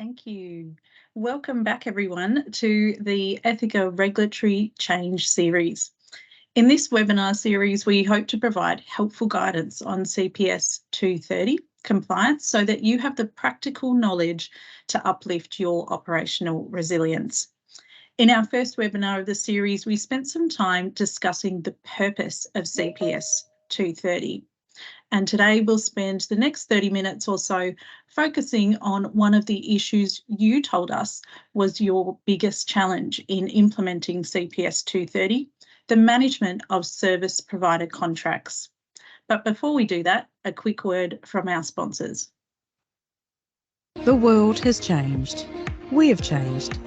Thank you. Welcome back, everyone, to the Ethika Regulatory Change series. In this webinar series, we hope to provide helpful guidance on CPS 230 compliance so that you have the practical knowledge to uplift your operational resilience. In our first webinar of the series, we spent some time discussing the purpose of CPS 230. And today we'll spend the next 30 minutes or so focusing on one of the issues you told us was your biggest challenge in implementing CPS 230, the management of service provider contracts. But before we do that, a quick word from our sponsors. The world has changed. We have changed.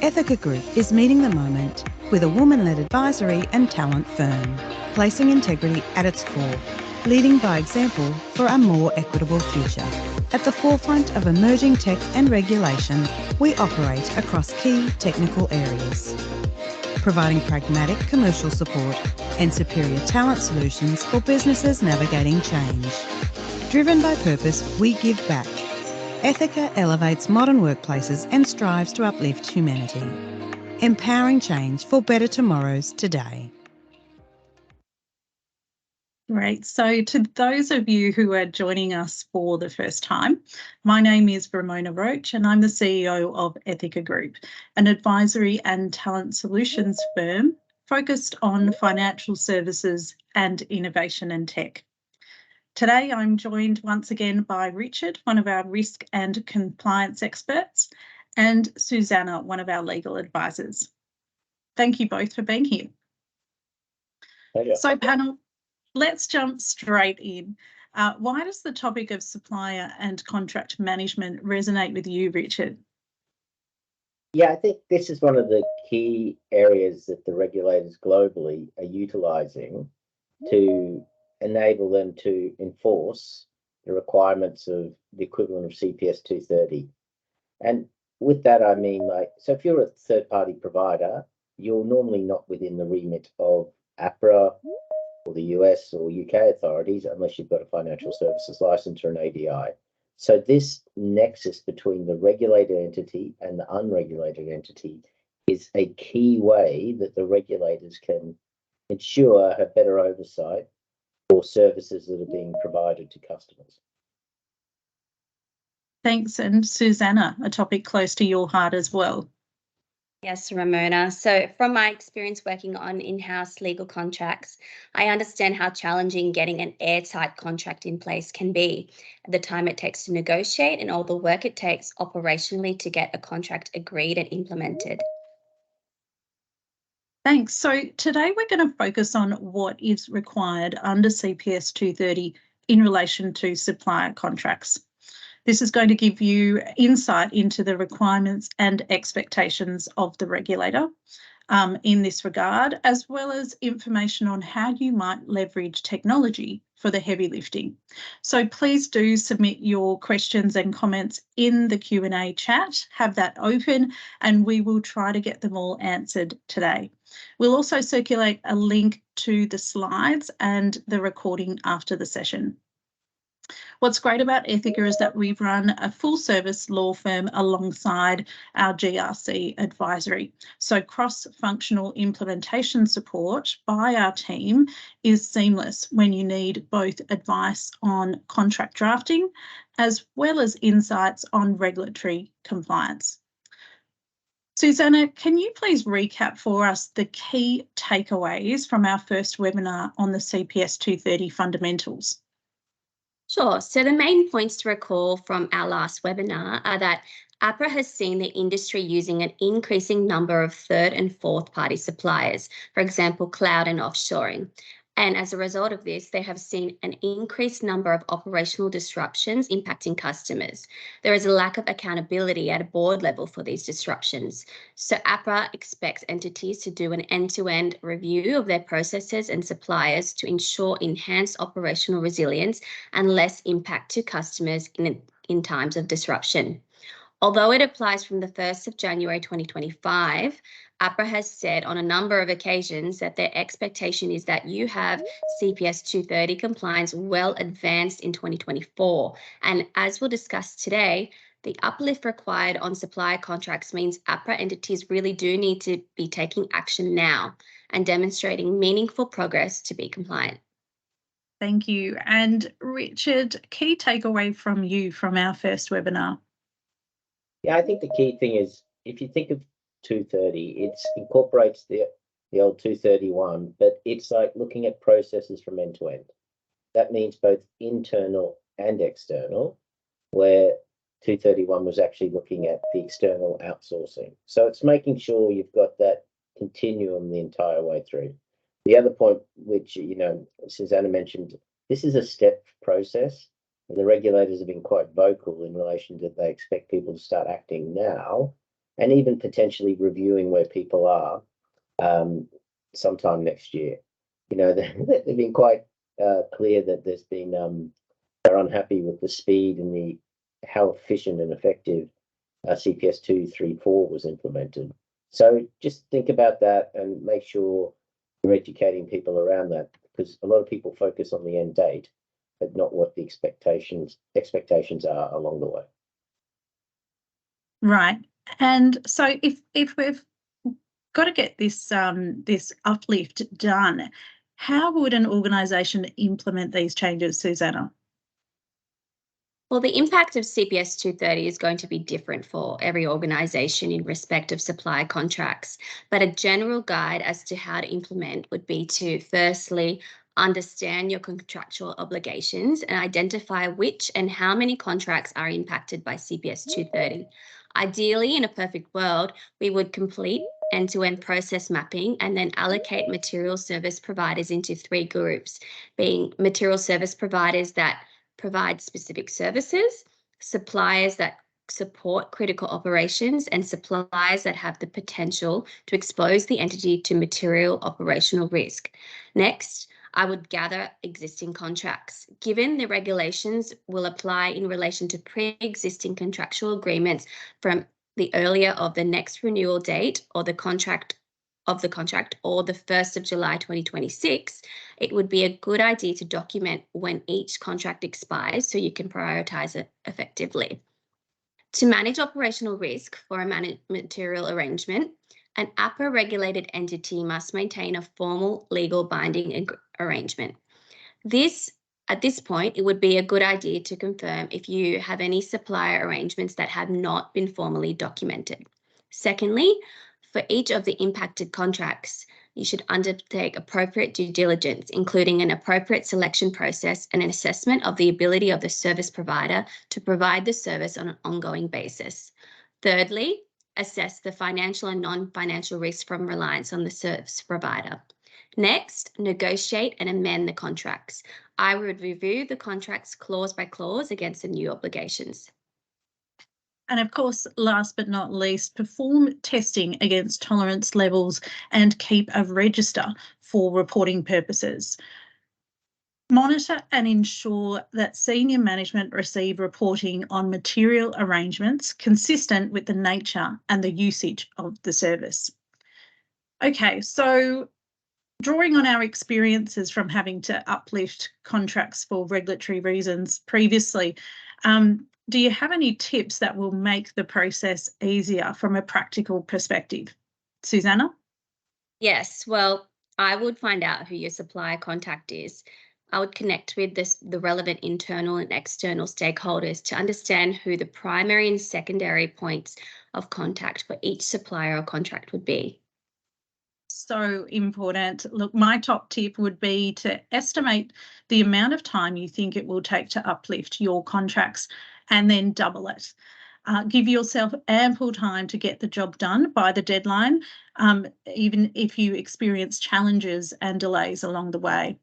Ethika Group is meeting the moment with a woman-led advisory and talent firm, placing integrity at its core, leading by example for a more equitable future. At the forefront of emerging tech and regulation, we operate across key technical areas, providing pragmatic commercial support and superior talent solutions for businesses navigating change. Driven by purpose, we give back. Ethika elevates modern workplaces and strives to uplift humanity, empowering change for better tomorrows today. Great. So to those of you who are joining us for the first time, my name is Ramona Roach and I'm the CEO of Ethika Group, an advisory and talent solutions firm focused on financial services and innovation and tech. Today, I'm joined once again by Richard, one of our risk and compliance experts, and Susanna, one of our legal advisors. Thank you both for being here. So panel, let's jump straight in. Why does the topic of supplier and contract management resonate with you, Richard? Yeah, I think this is one of the key areas that the regulators globally are utilising to enable them to enforce the requirements of the equivalent of CPS 230. And with that, I mean, so if you're a third-party provider, you're normally not within the remit of APRA or the US or UK authorities unless you've got a financial services license or an ADI. So this nexus between the regulated entity and the unregulated entity is a key way that the regulators can ensure a better oversight for services that are being provided to customers. Thanks. And Susanna, a topic close to your heart as well. Yes, Ramona. So from my experience working on in-house legal contracts, I understand how challenging getting an airtight contract in place can be, at the time it takes to negotiate and all the work it takes operationally to get a contract agreed and implemented. Thanks. So today we're going to focus on what is required under CPS 230 in relation to supplier contracts. This is going to give you insight into the requirements and expectations of the regulator in this regard, as well as information on how you might leverage technology for the heavy lifting. So please do submit your questions and comments in the Q&A chat, have that open, and we will try to get them all answered today. We'll also circulate a link to the slides and the recording after the session. What's great about Ethika is that we run a full-service law firm alongside our GRC advisory. So cross-functional implementation support by our team is seamless when you need both advice on contract drafting as well as insights on regulatory compliance. Susanna, can you please recap for us the key takeaways from our first webinar on the CPS 230 fundamentals? Sure. So the main points to recall from our last webinar are that APRA has seen the industry using an increasing number of third and fourth party suppliers, for example, cloud and offshoring. And as a result of this, they have seen an increased number of operational disruptions impacting customers. There is a lack of accountability at a board level for these disruptions. So APRA expects entities to do an end-to-end review of their processes and suppliers to ensure enhanced operational resilience and less impact to customers in times of disruption. Although it applies from the 1st of January 2025, APRA has said on a number of occasions that their expectation is that you have CPS 230 compliance well advanced in 2024. And as we'll discuss today, The uplift required on supplier contracts means APRA entities really do need to be taking action now and demonstrating meaningful progress to be compliant. Thank you. And Richard, key takeaway from you from our first webinar? Yeah, I think the key thing is, if you think of 230, it incorporates the old 231, but it's like looking at processes from end to end. That means both internal and external, where 231 was actually looking at the external outsourcing. So it's making sure you've got that continuum the entire way through. The other point, which, Susanna mentioned, this is a step process, and the regulators have been quite vocal in relation to they expect people to start acting now, and even potentially reviewing where people are sometime next year. They've been quite clear that there's been they're unhappy with the speed and how efficient and effective CPS 234 was implemented. So just think about that and make sure you're educating people around that, because a lot of people focus on the end date, but not what the expectations are along the way. Right. And so if we've got to get this this uplift done, how would an organisation implement these changes, Susanna? Well, the impact of CPS 230 is going to be different for every organisation in respect of supplier contracts, but a general guide as to how to implement would be to firstly understand your contractual obligations and identify which and how many contracts are impacted by CPS 230. Ideally, in a perfect world, we would complete end-to-end process mapping and then allocate material service providers into 3 groups, being material service providers that provide specific services, suppliers that support critical operations, and suppliers that have the potential to expose the entity to material operational risk. Next, I would gather existing contracts. Given the regulations will apply in relation to pre-existing contractual agreements from the earlier of the next renewal date or the contract or the 1st of July 2026, it would be a good idea to document when each contract expires so you can prioritise it effectively. To manage operational risk for a material arrangement, an APRA-regulated entity must maintain a formal legal binding arrangement. At this point, it would be a good idea to confirm if you have any supplier arrangements that have not been formally documented. Secondly, for each of the impacted contracts, you should undertake appropriate due diligence, including an appropriate selection process and an assessment of the ability of the service provider to provide the service on an ongoing basis. Thirdly, assess the financial and non-financial risks from reliance on the service provider. Next, negotiate and amend the contracts. I would review the contracts clause by clause against the new obligations. And of course, last but not least, perform testing against tolerance levels and keep a register for reporting purposes. Monitor and ensure that senior management receive reporting on material arrangements consistent with the nature and the usage of the service. Okay, so drawing on our experiences from having to uplift contracts for regulatory reasons previously, do you have any tips that will make the process easier from a practical perspective? Susanna? Yes, well, I would find out who your supplier contact is. I would connect with the relevant internal and external stakeholders to understand who the primary and secondary points of contact for each supplier or contract would be. So important. Look, my top tip would be to estimate the amount of time you think it will take to uplift your contracts and then double it. Give yourself ample time to get the job done by the deadline, even if you experience challenges and delays along the way.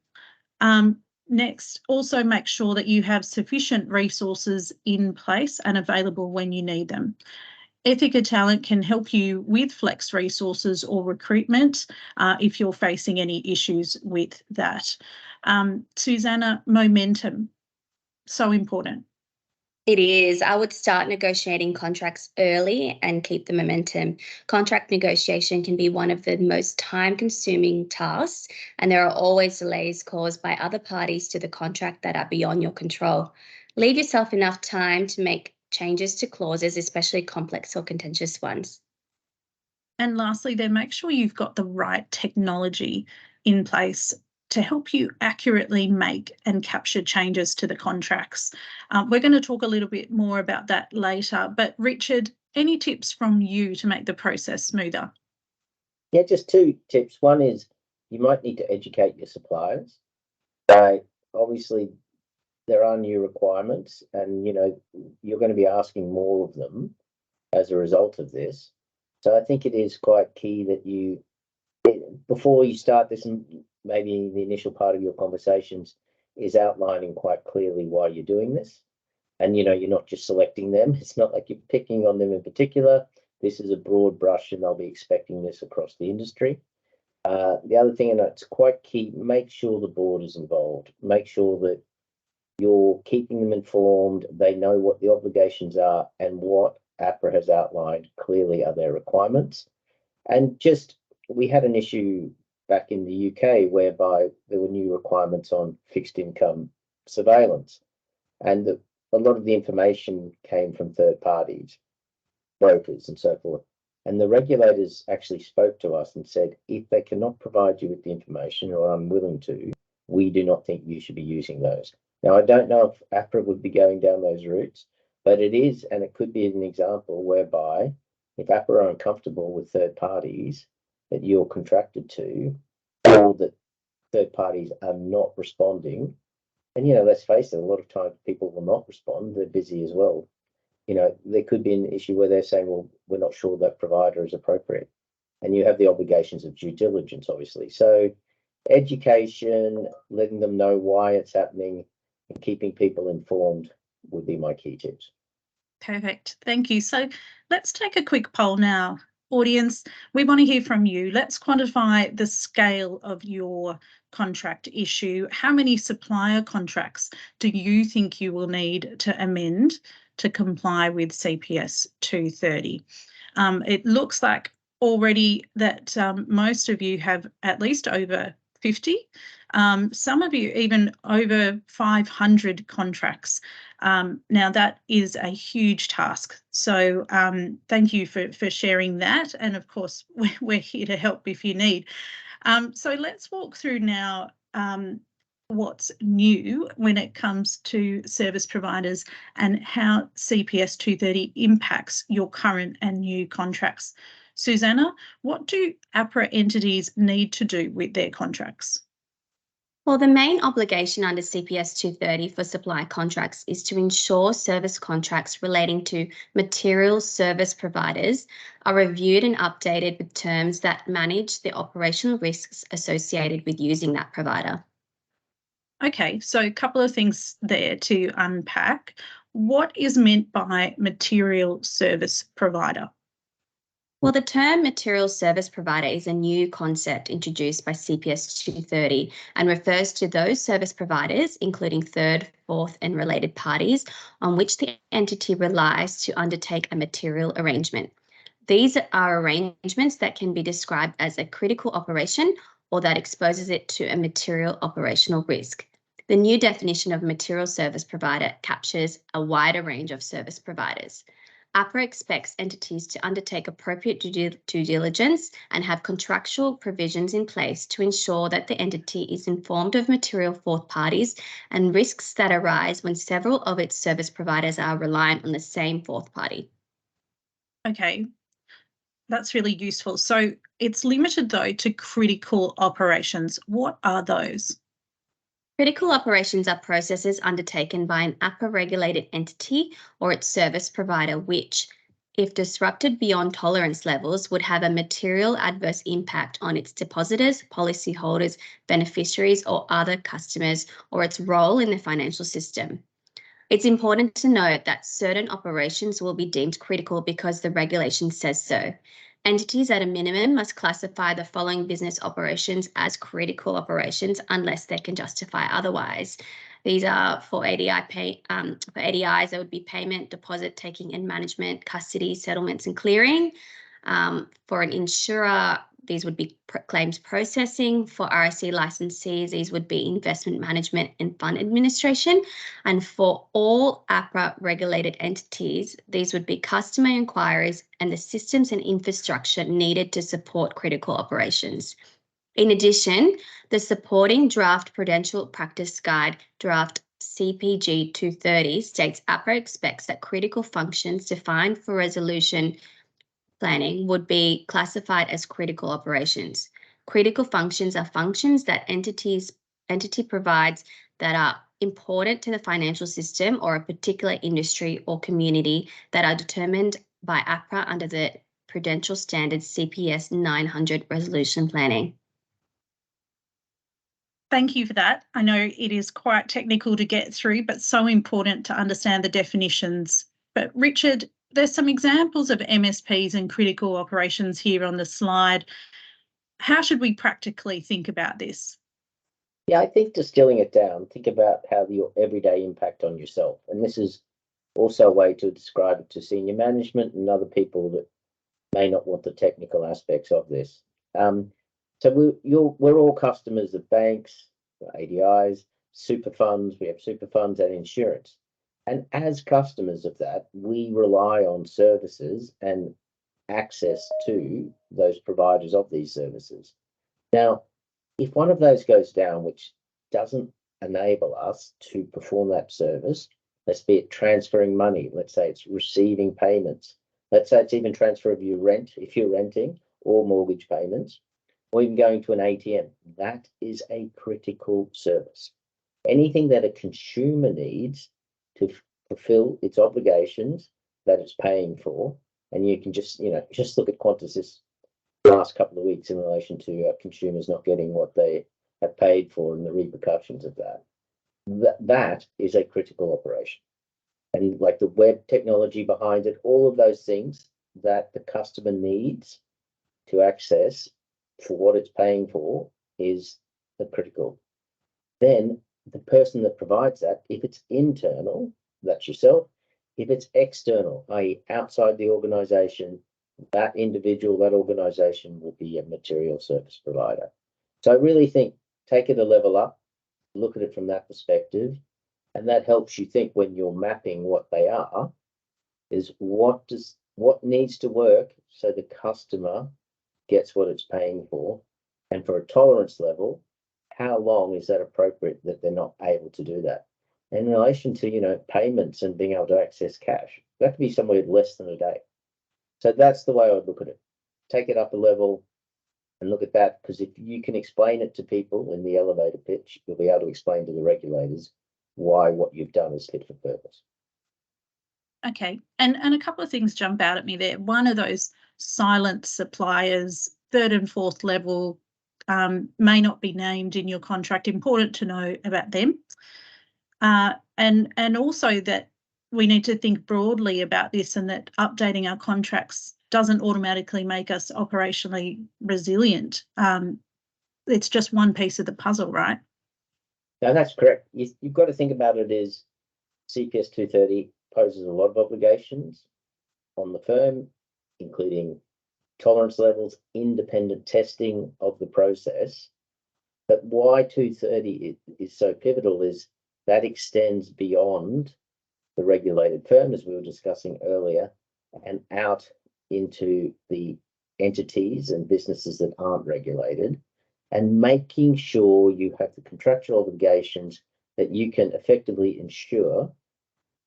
Next, also make sure that you have sufficient resources in place and available when you need them. Ethika Talent can help you with flex resources or recruitment if you're facing any issues with that. Susanna, momentum, so important. It is. I would start negotiating contracts early and keep the momentum. Contract negotiation can be one of the most time-consuming tasks, and there are always delays caused by other parties to the contract that are beyond your control. Leave yourself enough time to make changes to clauses, especially complex or contentious ones. And lastly, then make sure you've got the right technology in place to help you accurately make and capture changes to the contracts. We're going to talk a little bit more about that later, but Richard, any tips from you to make the process smoother? Yeah, just 2 tips. One is you might need to educate your suppliers. So obviously there are new requirements and, you know, you're going to be asking more of them as a result of this. So I think it is quite key that you, before you start this, maybe the initial part of your conversations is outlining quite clearly why you're doing this. And, you know, you're not just selecting them. It's not like you're picking on them in particular. This is a broad brush and they'll be expecting this across the industry. The other thing, and it's quite key, make sure the board is involved. Make sure that you're keeping them informed. They know what the obligations are and what APRA has outlined clearly are their requirements. And just, we had an issue back in the UK whereby there were new requirements on fixed income surveillance. And a lot of the information came from third parties, brokers and so forth. And the regulators actually spoke to us and said, if they cannot provide you with the information or are unwilling to, we do not think you should be using those. Now, I don't know if APRA would be going down those routes, but it is, and it could be an example whereby if APRA are uncomfortable with third parties that you're contracted to, or that third parties are not responding, and, you know, let's face it, a lot of times people will not respond. They're busy as well. You know, there could be an issue where they're saying, well, we're not sure that provider is appropriate. And you have the obligations of due diligence, obviously. So education, letting them know why it's happening and keeping people informed would be my key tips. Perfect. Thank you. So let's take a quick poll now. Audience, we want to hear from you. Let's quantify the scale of your contract issue. How many supplier contracts do you think you will need to amend to comply with CPS 230? It looks like already that most of you have at least over 50. Some of you even over 500 contracts. Now that is a huge task. So thank you for sharing that. And of course, we're here to help if you need. So let's walk through now what's new when it comes to service providers and how CPS 230 impacts your current and new contracts. Susanna, what do APRA entities need to do with their contracts? Well, the main obligation under CPS 230 for supply contracts is to ensure service contracts relating to material service providers are reviewed and updated with terms that manage the operational risks associated with using that provider. Okay, so a couple of things there to unpack. What is meant by material service provider? Well, the term material service provider is a new concept introduced by CPS 230 and refers to those service providers, including third, fourth and related parties, on which the entity relies to undertake a material arrangement. These are arrangements that can be described as a critical operation or that exposes it to a material operational risk. The new definition of material service provider captures a wider range of service providers. APRA expects entities to undertake appropriate due diligence and have contractual provisions in place to ensure that the entity is informed of material fourth parties and risks that arise when several of its service providers are reliant on the same fourth party. Okay, that's really useful. So it's limited though to critical operations. What are those? Critical operations are processes undertaken by an APRA-regulated entity or its service provider which, if disrupted beyond tolerance levels, would have a material adverse impact on its depositors, policyholders, beneficiaries or other customers or its role in the financial system. It's important to note that certain operations will be deemed critical because the regulation says so. Entities at a minimum must classify the following business operations as critical operations unless they can justify otherwise. These are for for ADIs, there would be payment, deposit taking and management, custody, settlements and clearing. For an insurer, these would be claims processing. For RSC licensees, these would be investment management and fund administration. And for all APRA regulated entities, these would be customer inquiries and the systems and infrastructure needed to support critical operations. In addition, the supporting draft Prudential Practice Guide, draft CPG 230, states APRA expects that critical functions defined for resolution planning would be classified as critical operations. Critical functions are functions that entity provides that are important to the financial system or a particular industry or community that are determined by APRA under the Prudential Standards CPS 900 resolution planning. Thank you for that. I know it is quite technical to get through, but so important to understand the definitions. But Richard, there's some examples of MSPs and critical operations here on the slide. How should we practically think about this? Yeah, I think distilling it down, think about how your everyday impact on yourself. And this is also a way to describe it to senior management and other people that may not want the technical aspects of this. So we're all customers of banks, ADIs, super funds. We have super funds and insurance. And as customers of that, we rely on services and access to those providers of these services. Now, if one of those goes down, which doesn't enable us to perform that service, let's be it transferring money, let's say it's receiving payments, let's say it's even transfer of your rent if you're renting, or mortgage payments, or even going to an ATM, that is a critical service. Anything that a consumer needs to fulfill its obligations that it's paying for, and you can just look at Qantas's last couple of weeks in relation to consumers not getting what they have paid for and the repercussions of that. That is a critical operation. And like the web technology behind it, all of those things that the customer needs to access for what it's paying for is the critical. Then the person that provides that, if it's internal, that's yourself. If it's external, i.e. outside the organization, that individual, that organization will be a material service provider. So I really think take it a level up, look at it from that perspective, and that helps you think when you're mapping what they are, is what needs to work so the customer gets what it's paying for, and for a tolerance level, how long is that appropriate that they're not able to do that? In relation to payments and being able to access cash, that could be somewhere less than a day. So that's the way I would look at it. Take it up a level and look at that, because if you can explain it to people in the elevator pitch, you'll be able to explain to the regulators why what you've done is fit for purpose. Okay, and a couple of things jump out at me there. One of those silent suppliers, third and fourth level, may not be named in your contract. Important to know about them. And also that we need to think broadly about this, and that updating our contracts doesn't automatically make us operationally resilient. It's just one piece of the puzzle, right? No, that's correct. You've got to think about it as CPS 230 poses a lot of obligations on the firm, including tolerance levels, independent testing of the process. But why 230 is so pivotal is that extends beyond the regulated firm, as we were discussing earlier, and out into the entities and businesses that aren't regulated, and making sure you have the contractual obligations that you can effectively ensure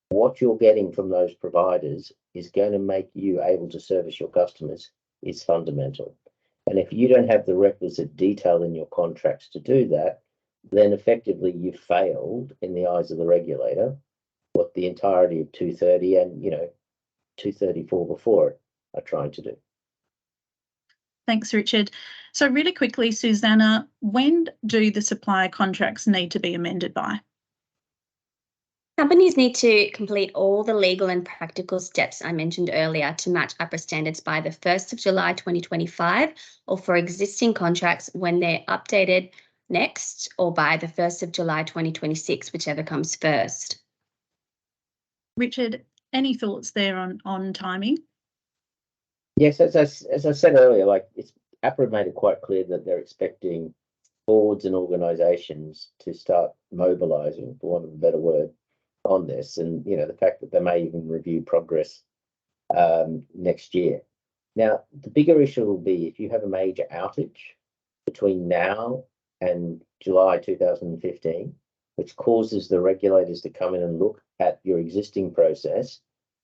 what you're getting from those providers is going to make you able to service your customers is fundamental. And if you don't have the requisite detail in your contracts to do that, then effectively you've failed in the eyes of the regulator what the entirety of 230 and 234 before it are trying to do. Thanks, Richard. So really quickly, Susanna, when do the supplier contracts need to be amended by? Companies need to complete all the legal and practical steps I mentioned earlier to match APRA standards by the 1st of July 2025, or for existing contracts when they're updated next, or by the 1st of July 2026, whichever comes first. Richard, any thoughts there on timing? Yes, as I said earlier, like it's APRA made it quite clear that they're expecting boards and organisations to start mobilising, for want of a better word, on this. And, you know, the fact that they may even review progress next year. Now, the bigger issue will be if you have a major outage between now and July 2015, which causes the regulators to come in and look at your existing process,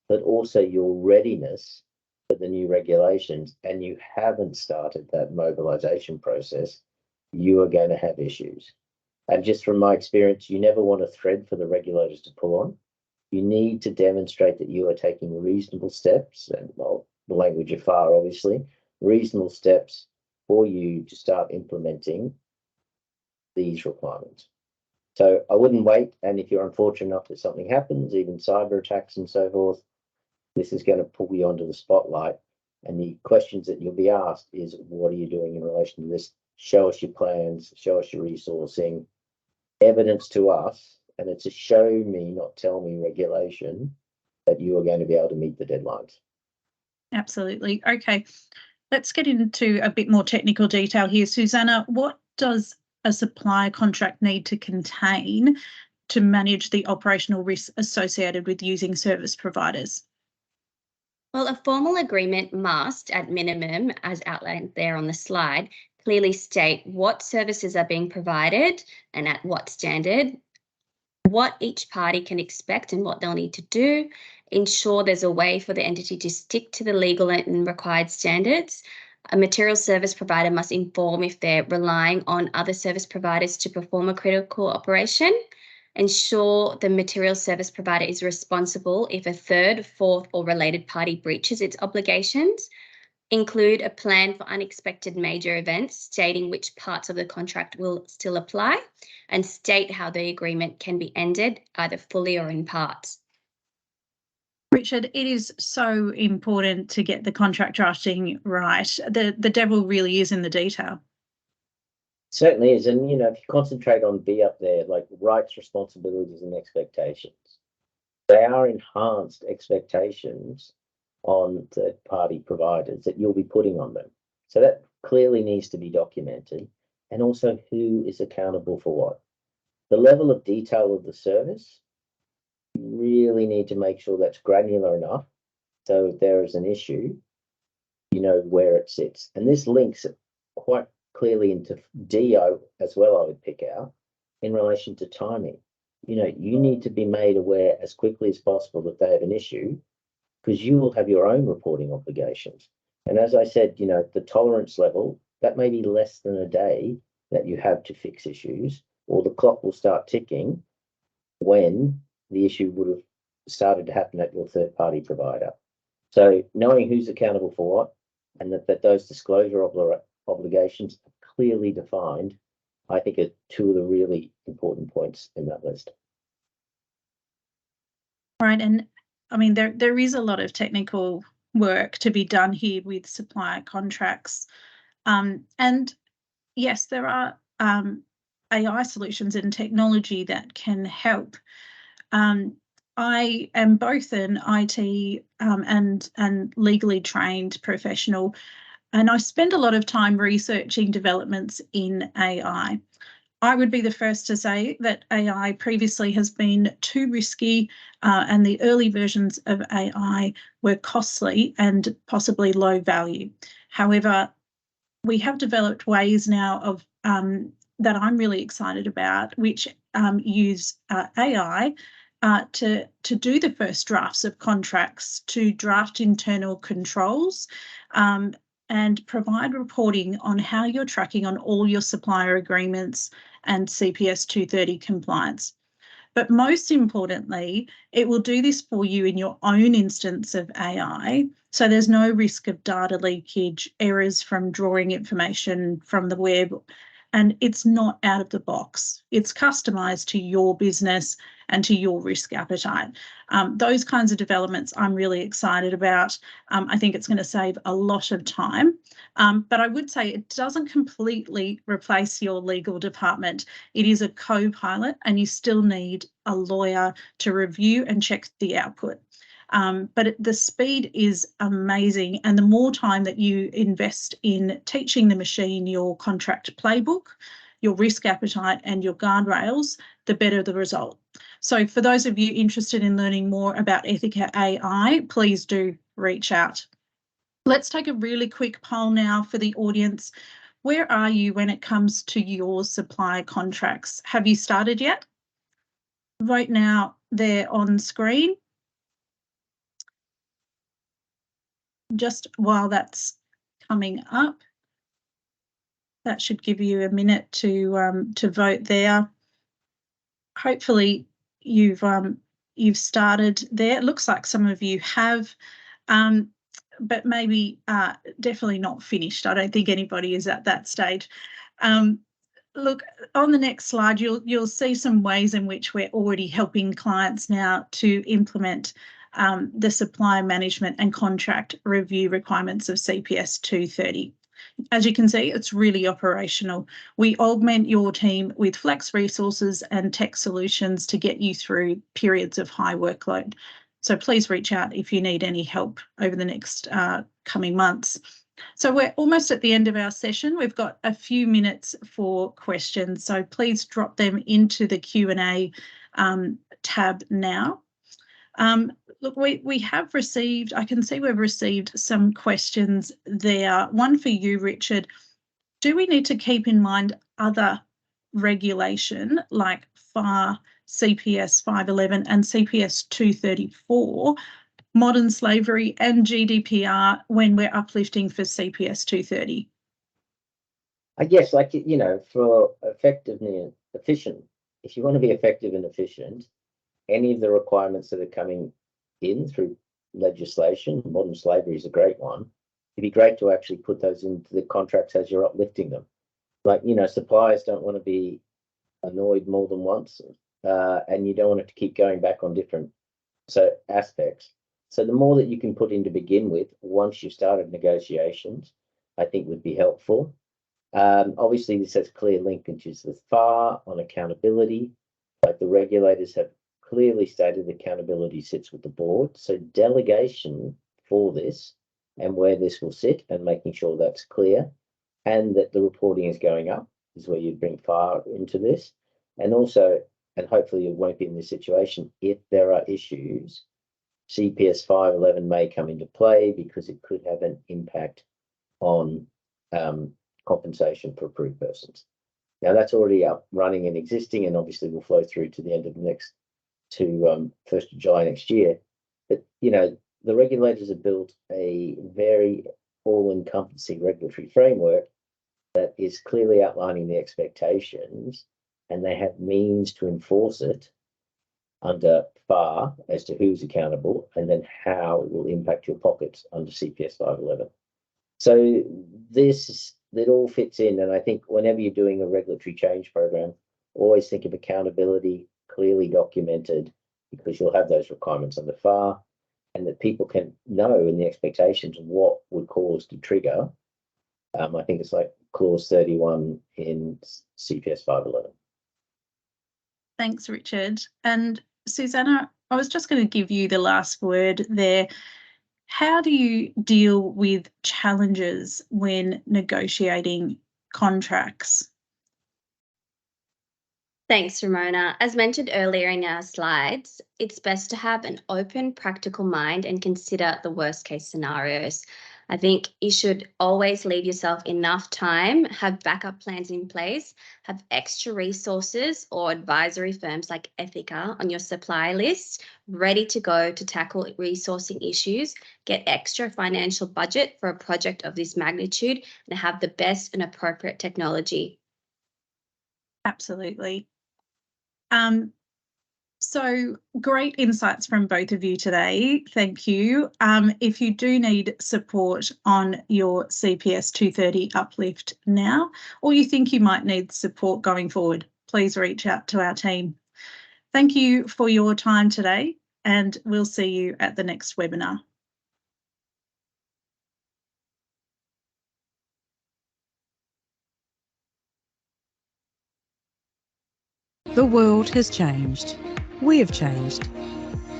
but also your readiness for the new regulations, and you haven't started that mobilisation process, you are going to have issues. And just from my experience, you never want a thread for the regulators to pull on. You need to demonstrate that you are taking reasonable steps, and well, the language of FAR, obviously, reasonable steps for you to start implementing these requirements. So I wouldn't wait. And if you're unfortunate enough that something happens, even cyber attacks and so forth, this is going to pull you onto the spotlight. And the questions that you'll be asked is, what are you doing in relation to this? Show us your plans, show us your resourcing, evidence to us. And it's a show me, not tell me regulation that you are going to be able to meet the deadlines. Absolutely. Okay, let's get into a bit more technical detail here. Susanna, what does a supplier contract need to contain to manage the operational risks associated with using service providers? Well, a formal agreement must, at minimum, as outlined there on the slide, clearly state what services are being provided and at what standard, what each party can expect and what they'll need to do, ensure there's a way for the entity to stick to the legal and required standards. A material service provider must inform if they're relying on other service providers to perform a critical operation. Ensure the material service provider is responsible if a third, fourth, or related party breaches its obligations. Include a plan for unexpected major events, stating which parts of the contract will still apply, and state how the agreement can be ended, either fully or in parts. Richard, it is so important to get the contract drafting right. The devil really is in the detail. Certainly is. And, you know, if you concentrate on B up there, like rights, responsibilities, and expectations, they are enhanced expectations on third-party providers that you'll be putting on them. So that clearly needs to be documented. And also who is accountable for what. The level of detail of the service, you really need to make sure that's granular enough. So if there is an issue, you know where it sits. And this links quite clearly into D as well, I would pick out, in relation to timing. You know, you need to be made aware as quickly as possible that they have an issue, because you will have your own reporting obligations. And as I said, you know, the tolerance level, that may be less than a day that you have to fix issues, or the clock will start ticking when the issue would have started to happen at your third-party provider. So knowing who's accountable for what, and that those disclosure obligations are clearly defined, I think are two of the really important points in that list. Right, and I mean, there is a lot of technical work to be done here with supplier contracts. And yes, there are AI solutions and technology that can help. I am both an IT and legally trained professional, and I spend a lot of time researching developments in AI. I would be the first to say that AI previously has been too risky, and the early versions of AI were costly and possibly low value. However, we have developed ways now of that I'm really excited about, which use AI to do the first drafts of contracts, to draft internal controls, and provide reporting on how you're tracking on all your supplier agreements and CPS 230 compliance. But most importantly, it will do this for you in your own instance of AI. So there's no risk of data leakage, errors from drawing information from the web, and it's not out of the box. It's customised to your business and to your risk appetite. Those kinds of developments I'm really excited about. I think it's going to save a lot of time, but I would say it doesn't completely replace your legal department. It is a co-pilot, and you still need a lawyer to review and check the output. But the speed is amazing. And the more time that you invest in teaching the machine your contract playbook, your risk appetite and your guardrails, the better the result. So for those of you interested in learning more about Ethika AI, please do reach out. Let's take a really quick poll now for the audience. Where are you when it comes to your supplier contracts? Have you started yet? Vote now there on screen. Just while that's coming up, that should give you a minute to vote there. Hopefully you've started there. It looks like some of you have, but maybe definitely not finished. I don't think anybody is at that stage. Look, on the next slide, you'll see some ways in which we're already helping clients now to implement the supply management and contract review requirements of CPS 230. As you can see, it's really operational. We augment your team with flex resources and tech solutions to get you through periods of high workload. So please reach out if you need any help over the next coming months. So we're almost at the end of our session. We've got a few minutes for questions, so please drop them into the Q&A tab now. Look, we have received, I can see we've received some questions there. One for you, Richard. Do we need to keep in mind other regulation like FAR, CPS 511 and CPS 234, modern slavery and GDPR when we're uplifting for CPS 230? I guess, like, you know, for effectively and efficient, if you want to be effective and efficient, any of the requirements that are coming in through legislation, modern slavery is a great one. It'd be great to actually put those into the contracts as you're uplifting them. Like, you know, suppliers don't want to be annoyed more than once, and you don't want it to keep going back on different aspects. So the more that you can put in to begin with, once you've started negotiations, I think would be helpful. Obviously, this has clear linkages with FAR on accountability. Like, the regulators have clearly stated accountability sits with the board. So delegation for this and where this will sit and making sure that's clear and that the reporting is going up is where you bring FAR into this. And also, and hopefully you won't be in this situation, if there are issues, CPS 511 may come into play because it could have an impact on compensation for approved persons. Now, that's already up, running and existing, and obviously will flow through to the end of the next, to 1st of July next year. But, you know, the regulators have built a very all-encompassing regulatory framework that is clearly outlining the expectations, and they have means to enforce it under FAR as to who's accountable and then how it will impact your pockets under CPS 511. So that all fits in, and I think whenever you're doing a regulatory change program, always think of accountability clearly documented, because you'll have those requirements under FAR, and that people can know in the expectations what would cause to trigger. I think it's like clause 31 in CPS 511. Thanks, Richard. And Susanna, I was just going to give you the last word there. How do you deal with challenges when negotiating contracts? Thanks, Ramona. As mentioned earlier in our slides, it's best to have an open, practical mind and consider the worst case scenarios. I think you should always leave yourself enough time, have backup plans in place, have extra resources or advisory firms like Ethika on your supply list, ready to go to tackle resourcing issues, get extra financial budget for a project of this magnitude, and have the best and appropriate technology. Absolutely. So great insights from both of you today. Thank you. If you do need support on your CPS 230 uplift now, or you think you might need support going forward, please reach out to our team. Thank you for your time today, and we'll see you at the next webinar. The world has changed. We have changed.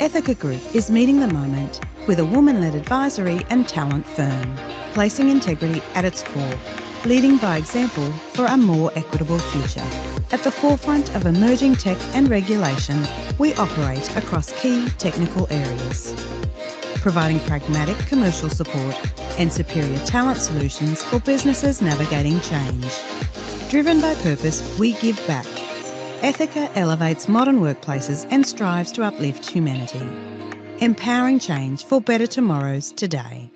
Ethika Group is meeting the moment with a woman-led advisory and talent firm, placing integrity at its core, leading by example for a more equitable future. At the forefront of emerging tech and regulation, we operate across key technical areas, providing pragmatic commercial support and superior talent solutions for businesses navigating change. Driven by purpose, we give back. Ethika elevates modern workplaces and strives to uplift humanity, empowering change for better tomorrows today.